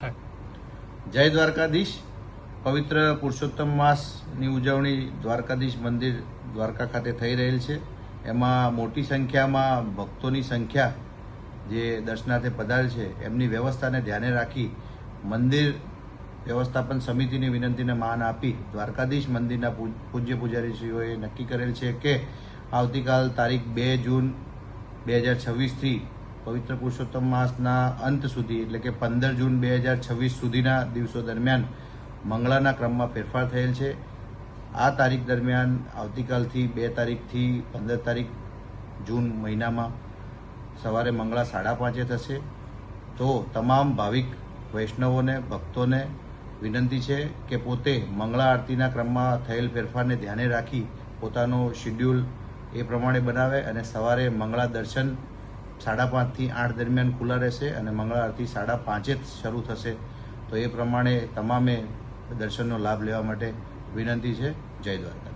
જય દ્વારકાધીશ। પવિત્ર પુરુષોત્તમ માસની ઉજવણી દ્વારકાધીશ મંદિર દ્વારકા ખાતે થઈ રહેલ છે। એમાં મોટી સંખ્યામાં ભક્તોની સંખ્યા જે દર્શનાર્થે પધારેલ છે એમની વ્યવસ્થાને ધ્યાને રાખી મંદિર વ્યવસ્થાપન સમિતિની વિનંતીને માન આપી દ્વારકાધીશ મંદિરના પૂજ્ય પૂજારીશ્રીઓએ નક્કી કરેલ છે કે આવતીકાલ તારીખ 2 જૂન 2026થી પવિત્ર પુરુષોત્તમ માસના અંત સુધી એટલે કે 15 જૂન 2026 સુધીના દિવસો દરમિયાન મંગળાના ક્રમમાં ફેરફાર થયેલ છે। આ તારીખ દરમિયાન આવતીકાલથી 2 તારીખથી 15 તારીખ જૂન મહિનામાં સવારે મંગળા 5:30 થશે। તો તમામ ભાવિક વૈષ્ણવોને ભક્તોને વિનંતી છે કે પોતે મંગળા આરતીના ક્રમમાં થયેલ ફેરફારને ધ્યાને રાખી પોતાનો શિડ્યુલ એ પ્રમાણે બનાવે અને સવારે મંગળા દર્શન 5:30 થી 8 દરમિયાન ખુલ્લા રહેશે અને મંગળા આરતી 5:30 શરૂ થશે। તો એ પ્રમાણે તમામે દર્શનનો લાભ લેવા માટે વિનંતી છે। જય દ્વારકા।